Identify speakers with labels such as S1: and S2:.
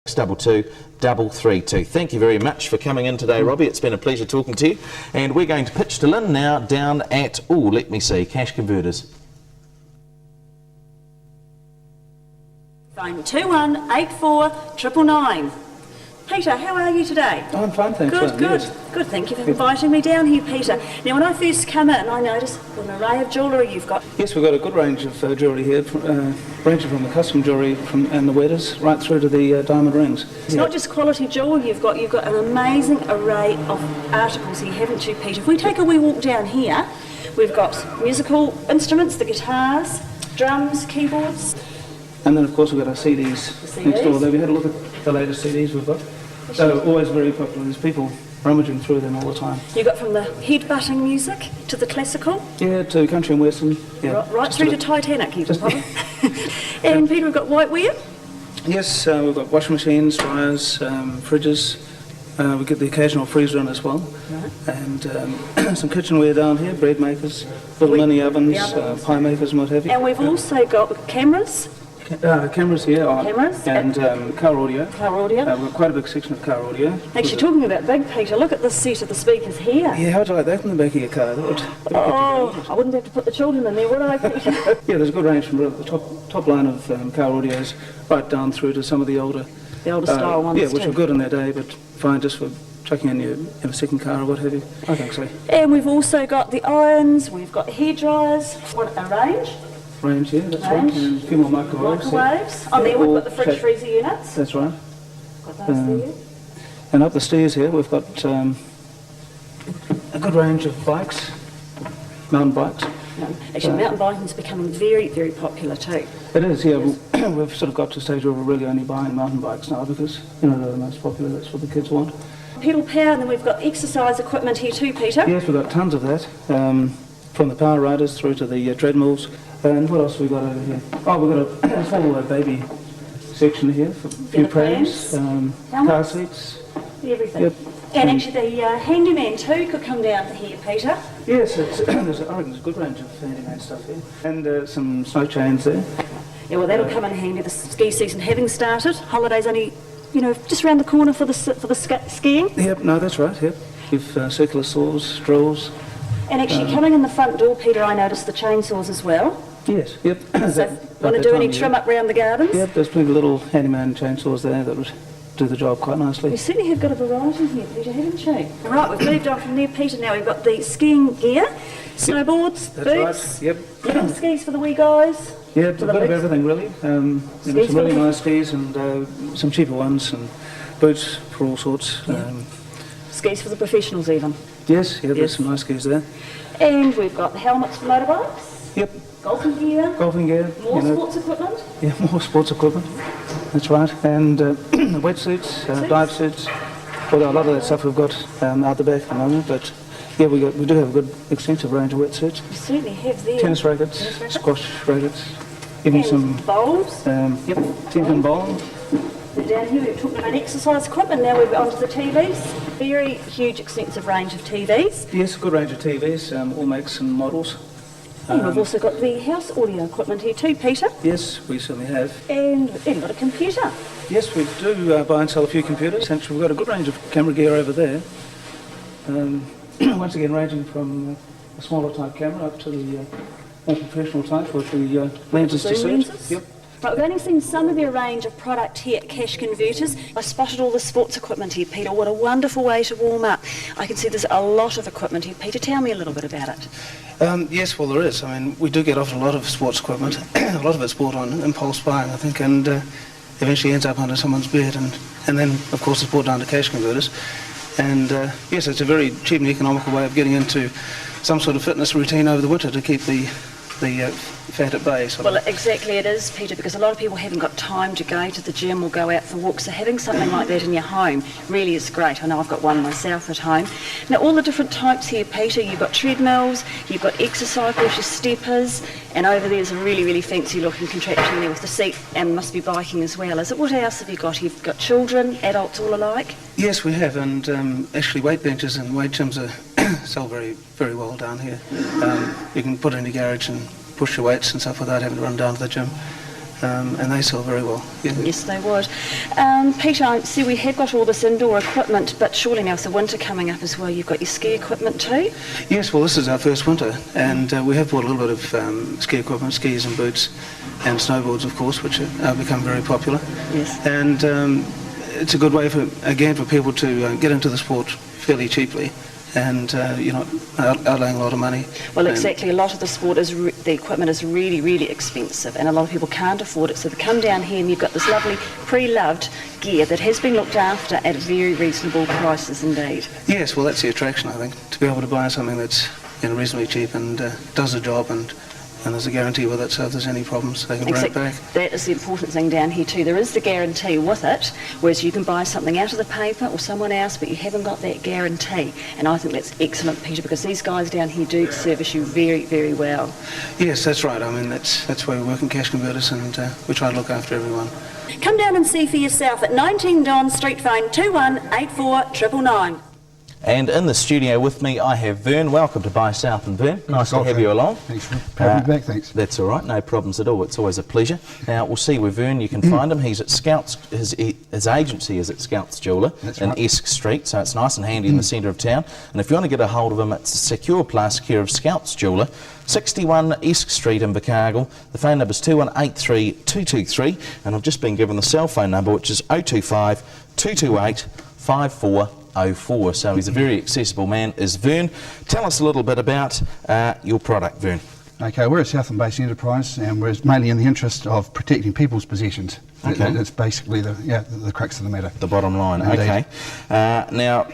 S1: 622 Thank you very much for coming in today, Robbie. It's been a pleasure talking to you. And we're going to pitch to Lynn now down at, let me see, Cash Converters.
S2: Phone 2184 Peter, how are you today?
S3: Oh, I'm fine, thanks.
S2: Good, good,
S3: yes.
S2: good. Thank you for inviting me down here, Peter. Now, when I first come in, I noticed what an array of jewellery you've got.
S3: Yes, we've got a good range of jewellery here, ranging from the custom jewellery and the wetters right through to the diamond rings.
S2: It's not just quality jewellery you've got an amazing array of articles here, haven't you, Peter? If we take a wee walk down here, we've got musical instruments, the guitars, drums, keyboards.
S3: And then, of course, we've got our CDs next door there. Have you had a look at the latest CDs we've got? They're always very popular. There's people rummaging through them all the time.
S2: You got from the head-butting music to the classical?
S3: Yeah, to country and western. Yeah.
S2: Right through to Titanic, even, probably. And Peter, we've got whiteware?
S3: Yes, we've got washing machines, dryers, fridges. We get the occasional freezer in as well.
S2: Right.
S3: And some kitchenware down here, bread makers, little mini ovens, pie makers and what have you.
S2: And we've also got cameras.
S3: Cameras here
S2: Cameras
S3: and car audio.
S2: Car audio.
S3: We've got quite a big section of car audio.
S2: Actually, talking about big, Peter, look at this set of the speakers here.
S3: Yeah, how would you like that in the back of your car? That would
S2: I wouldn't have to put the children in there, would I, Peter?
S3: Yeah, there's a good range from the top line of car audios right down through to some of the older
S2: style ones.
S3: Yeah, which were good in their day, but fine just for chucking in your second car or what have you. I think so.
S2: And we've also got the irons, we've got hair dryers, what a range.
S3: Range, yeah, that's right. And a few more microwaves.
S2: On there we've got the fridge freezer units.
S3: That's right.
S2: Got those there.
S3: And up the stairs here we've got a good range of bikes, mountain bikes.
S2: Actually, mountain biking is becoming very, very popular too.
S3: It is, yeah. We've sort of got to a stage where we're really only buying mountain bikes now because, they're the most popular, that's what the kids want.
S2: Pedal power, and then we've got exercise equipment here too, Peter.
S3: Yes, we've got tons of that, from the power riders through to the treadmills. And what else have we got over here? Oh, we've got a small baby section here for a few prams, car seats.
S2: Everything.
S3: Yep.
S2: And actually the handyman too could come down to here, Peter.
S3: Yes, I reckon there's a good range of handyman stuff here. And some snow chains there.
S2: Yeah, well that'll come in handy, the ski season having started. Holidays only, just around the corner for the skiing.
S3: Yep, no, that's right, yep. You've circular saws, drills.
S2: And actually coming in the front door, Peter, I noticed the chainsaws as well.
S3: Yes, yep.
S2: So want to do any trim up round the gardens?
S3: Yep, there's plenty of little handyman chainsaws there that would do the job quite nicely.
S2: You certainly have got a variety here, Peter, haven't you? Right, we've moved on from there, Peter. Now we've got the skiing gear, snowboards,
S3: That's
S2: boots.
S3: right, yep.
S2: Skis for the wee guys.
S3: Yeah, a bit of everything really. Some really nice skis and some cheaper ones and boots for all sorts.
S2: Skis for the professionals even.
S3: Yes, there's some nice skis there.
S2: And we've got the helmets for motorbikes.
S3: Yep.
S2: Golfing gear.
S3: Golfing gear.
S2: More sports equipment.
S3: Yeah, more sports equipment. That's right. And wetsuits, dive suits. Although a lot of that stuff we've got out the back at the moment, but yeah, we do have a good extensive range of wetsuits.
S2: We certainly have there.
S3: Tennis rackets, squash rackets, even some
S2: bowls.
S3: 10-pin bowl.
S2: Down here we're talking about exercise equipment. Now we're onto the TVs. Very huge, extensive range of TVs.
S3: Yes, a good range of TVs, all makes and models.
S2: And we've also got the house audio equipment here too, Peter.
S3: Yes, we certainly have.
S2: And we've even got a computer.
S3: Yes, we do buy and sell a few computers. Actually, we've got a good range of camera gear over there. Once again, ranging from a smaller type camera up to the more professional type with the lenses to suit. Yep.
S2: Right, we've only seen some of their range of product here at Cash Converters. I spotted all the sports equipment here, Peter. What a wonderful way to warm up. I can see there's a lot of equipment here. Peter, tell me a little bit about it.
S3: Yes, well, there is. I mean, we do get offered a lot of sports equipment. A lot of it's bought on impulse buying, I think, and eventually ends up under someone's bed. And then, of course, it's brought down to Cash Converters. And yes, it's a very cheap and economical way of getting into some sort of fitness routine over the winter to keep the fat at bay.
S2: Well, exactly it is, Peter, because a lot of people haven't got time to go to the gym or go out for walks, so having something like that in your home really is great. I know I've got one myself at home. Now, all the different types here, Peter, you've got treadmills, you've got exercycles, your steppers, and over there's a really, really fancy looking contraption there with the seat, and must be biking as well. Is it? What else have you got? You've got children, adults all alike?
S3: Yes, we have, and actually weight benches and weight gyms are sell very, very well down here. You can put it in your garage and push your weights and stuff without having to run down to the gym. and they sell very well. Yeah.
S2: Yes, they would. Peter, I see we have got all this indoor equipment, but surely now with the winter coming up as well, you've got your ski equipment too?
S3: Yes, well, this is our first winter, and we have bought a little bit of ski equipment, skis and boots, and snowboards, of course, which have become very popular.
S2: Yes.
S3: And it's a good way for people to get into the sport fairly cheaply, and you're not outlaying a lot of money.
S2: Well, exactly. A lot of the sport the equipment is really, really expensive, and a lot of people can't afford it. So they come down here, and you've got this lovely pre-loved gear that has been looked after at very reasonable prices indeed.
S3: Yes, well, that's the attraction, I think, to be able to buy something that's reasonably cheap and does the job, and there's a guarantee with it, so if there's any problems, they can bring it back.
S2: That is the important thing down here too. There is the guarantee with it, whereas you can buy something out of the paper or someone else, but you haven't got that guarantee. And I think that's excellent, Peter, because these guys down here do service you very, very well.
S3: Yes, that's right. I mean, that's why we work in Cash Converters, and we try to look after everyone.
S2: Come down and see for yourself at 19 Don Street, phone 2184
S1: And in the studio with me, I have Vern. Welcome to Buy South, and Vern, nice to have you along.
S4: Thanks for having me back, thanks.
S1: That's all right, no problems at all. It's always a pleasure. Now, we'll see where Vern, you can find him. He's at Scouts, his agency is at Scouts Jeweller in Esk Street, so it's nice and handy in the centre of town. And if you want to get a hold of him, it's Secure Plus Care of Scouts Jeweller, 61 Esk Street in Invercargill. The phone number is 2183 223, and I've just been given the cell phone number, which is 025 228 5404. So he's a very accessible man, is Vern. Tell us a little bit about your product, Vern.
S4: Okay, we're a Southland-based enterprise, and we're mainly in the interest of protecting people's possessions.
S1: Okay.
S4: That's basically the crux of the matter.
S1: The bottom line.
S4: Indeed.
S1: Okay. Now,